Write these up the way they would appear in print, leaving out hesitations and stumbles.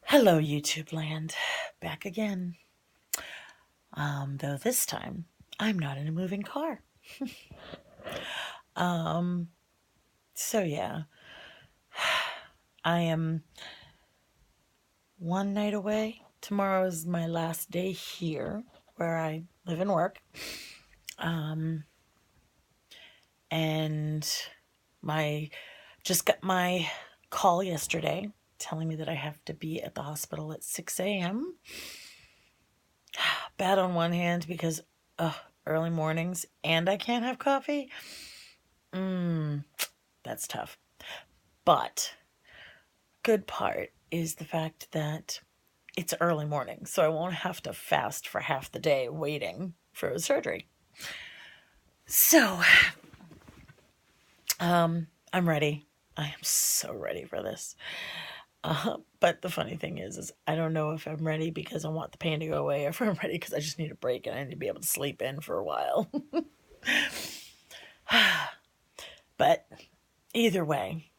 Hello, YouTube land. Back again. Though this time, I'm not in a moving car. Um, so yeah, I am one night away. Tomorrow is my last day here where I live and work. And my just got my call yesterday telling me that I have to be at the hospital at 6 a.m. Bad on one hand because early mornings and I can't have coffee. That's tough. But good part is the fact that it's early morning, so I won't have to fast for half the day waiting for a surgery. So, I'm ready. I am so ready for this. But the funny thing is I don't know if I'm ready because I want the pain to go away or if I'm ready because I just need a break and I need to be able to sleep in for a while. But either way,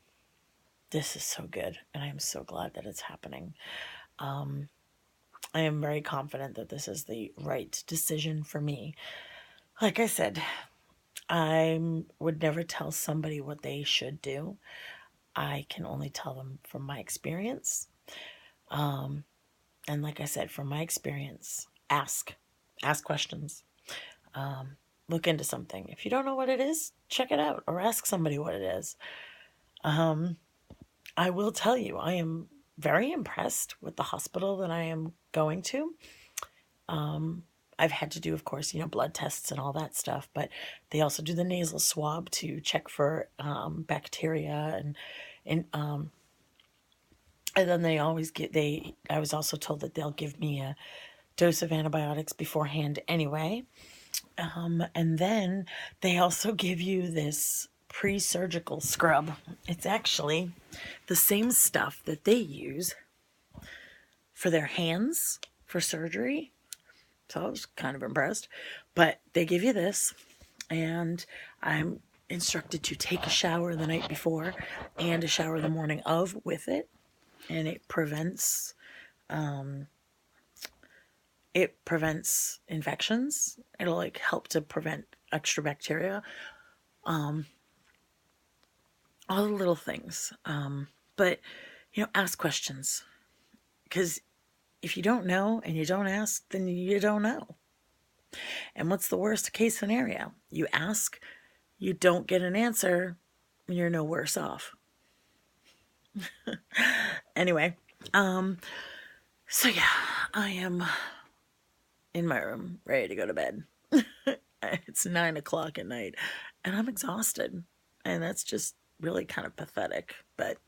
this is so good and I am so glad that it's happening. I am very confident that this is the right decision for me. Like I said, I would never tell somebody what they should do. I can only tell them from my experience. And like I said, from my experience, ask questions, look into something. If you don't know what it is, check it out or ask somebody what it is. I will tell you, I am very impressed with the hospital that I am going to. I've had to do, of course, blood tests and all that stuff, but they also do the nasal swab to check for bacteria and then they always I was also told that they'll give me a dose of antibiotics beforehand anyway. And then they also give you this pre-surgical scrub. It's actually the same stuff that they use for their hands for surgery. So I was kind of impressed. But they give you this, and I'm instructed to take a shower the night before and a shower the morning of with it. And it prevents infections. It'll like help to prevent extra bacteria. All the little things. But ask questions, because if you don't know and you don't ask, then you don't know. And what's the worst case scenario? You ask, you don't get an answer, and you're no worse off. Anyway, so yeah, I am in my room, ready to go to bed. It's 9 o'clock at night, and I'm exhausted. And that's just really kind of pathetic. But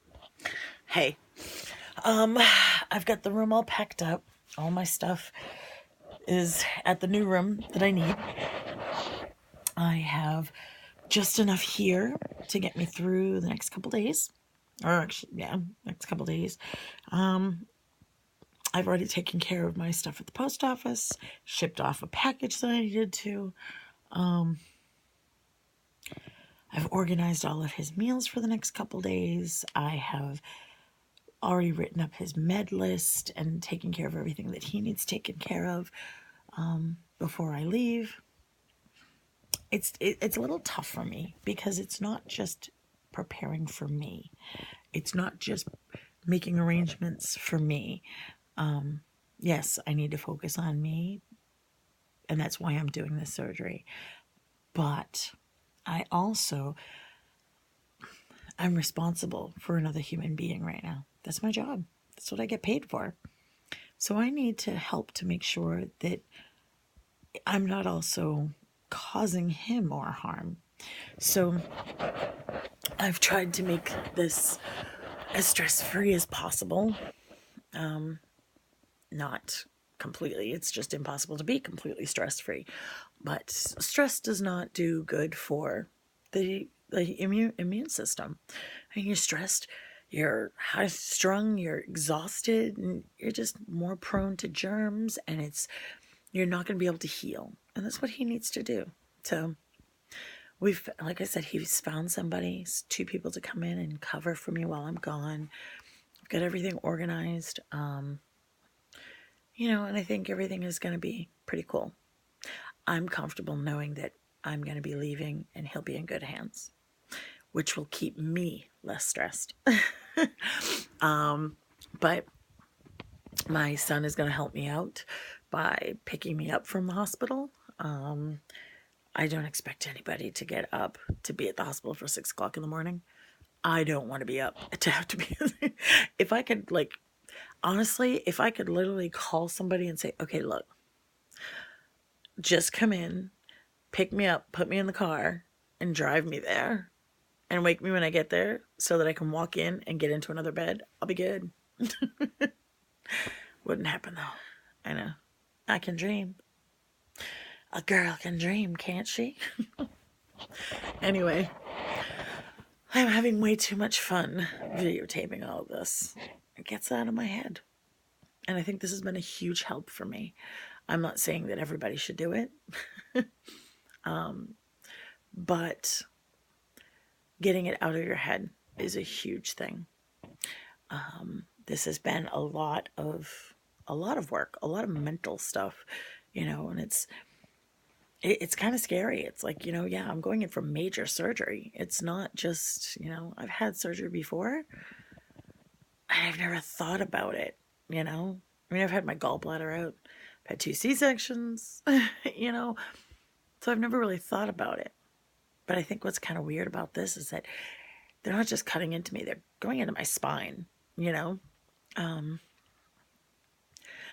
hey, I've got the room all packed up. All my stuff is at the new room that I need. I have just enough here to get me through the next couple days. Or actually, yeah, next couple days. I've already taken care of my stuff at the post office, shipped off a package that I needed to. I've organized all of his meals for the next couple days. I have already written up his med list and taken care of everything that he needs taken care of before I leave. It's a little tough for me because it's not just preparing for me. It's not just making arrangements for me. Yes, I need to focus on me, and that's why I'm doing this surgery. But I'm responsible for another human being right now. That's my job. That's what I get paid for. So I need to help to make sure that I'm not also causing him more harm. So I've tried to make this as stress-free as possible. Not completely. It's just impossible to be completely stress-free. But stress does not do good for the immune system. And you're stressed, you're high strung, you're exhausted, and you're just more prone to germs, and you're not going to be able to heal. And that's what he needs to do. So like I said, he's found somebody, 2 people to come in and cover for me while I'm gone. got everything organized. And I think everything is going to be pretty cool. I'm comfortable knowing that I'm going to be leaving and he'll be in good hands, which will keep me less stressed. But my son is going to help me out by picking me up from the hospital. I don't expect anybody to get up to be at the hospital for 6 o'clock in the morning. I don't want to be up to have to be. If I could, honestly, if I could literally call somebody and say, okay, look, just come in, pick me up, put me in the car, and drive me there, and wake me when I get there so that I can walk in and get into another bed, I'll be good. Wouldn't happen, though. I know. I can dream. A girl can dream, can't she? Anyway, I'm having way too much fun videotaping all of this. It gets out of my head. And I think this has been a huge help for me. I'm not saying that everybody should do it. But getting it out of your head is a huge thing. This has been a lot of work, a lot of mental stuff, and it's kind of scary. It's like, yeah, I'm going in for major surgery. It's not just, I've had surgery before. I've never thought about it, I've had my gallbladder out. I've had 2 C-sections, so I've never really thought about it. But I think what's kind of weird about this is that they're not just cutting into me, they're going into my spine,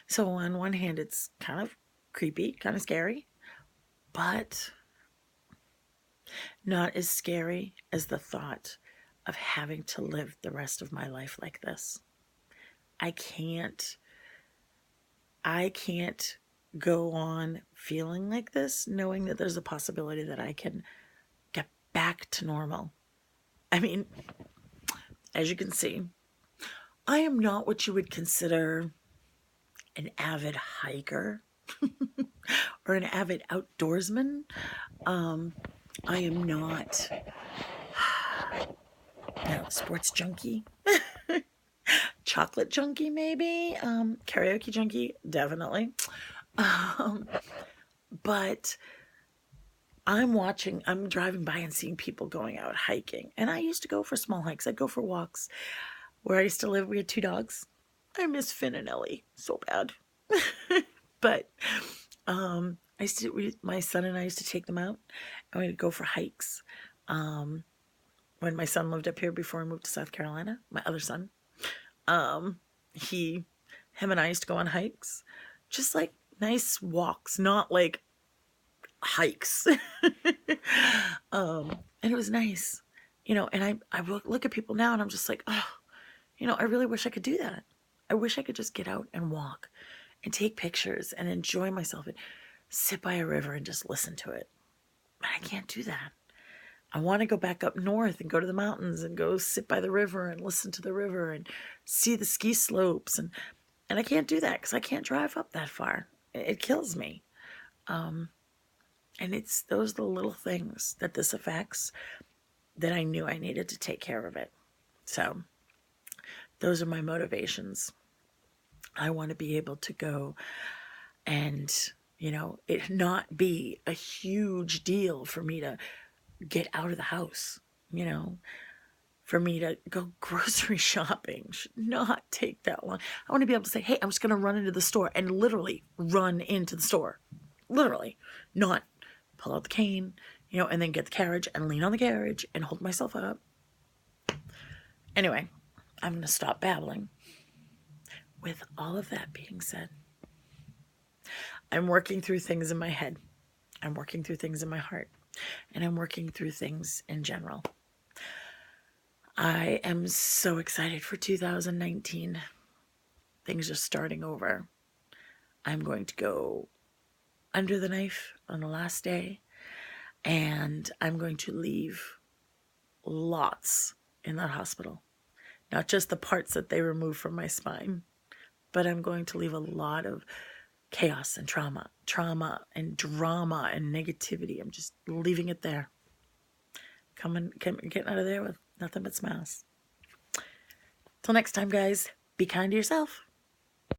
So on one hand, it's kind of creepy, kind of scary, but not as scary as the thought of having to live the rest of my life like this. I can't go on feeling like this, knowing that there's a possibility that I can get back to normal. I mean, as you can see, I am not what you would consider an avid hiker or an avid outdoorsman. I am not sports junkie. Chocolate junkie, maybe. Karaoke junkie, definitely. But I'm driving by and seeing people going out hiking. And I used to go for small hikes. I'd go for walks. Where I used to live, we had 2 dogs. I miss Finn and Ellie so bad. But my son and I used to take them out and we'd go for hikes. When my son lived up here before he moved to South Carolina, my other son, him and I used to go on hikes, just like nice walks, not like hikes. And it was nice, and I look at people now and I'm just like, oh, I really wish I could do that. I wish I could just get out and walk and take pictures and enjoy myself and sit by a river and just listen to it. But I can't do that. I want to go back up north and go to the mountains and go sit by the river and listen to the river and see the ski slopes. And I can't do that because I can't drive up that far. It kills me. And it's those are the little things that this affects that I knew I needed to take care of it. So those are my motivations. I want to be able to go and, it not be a huge deal for me to get out of the house, for me to go grocery shopping should not take that long. I want to be able to say, hey, I'm just going to run into the store and literally run into the store. Literally. Not pull out the cane, and then get the carriage and lean on the carriage and hold myself up. Anyway, I'm going to stop babbling. With all of that being said, I'm working through things in my head. I'm working through things in my heart. And I'm working through things in general. I am so excited for 2019. Things are starting over. I'm going to go under the knife on the last day. And I'm going to leave lots in that hospital. Not just the parts that they removed from my spine, but I'm going to leave a lot of chaos and trauma and drama and negativity. I'm just leaving it there. Getting out of there with nothing but smiles. Till next time, guys, be kind to yourself.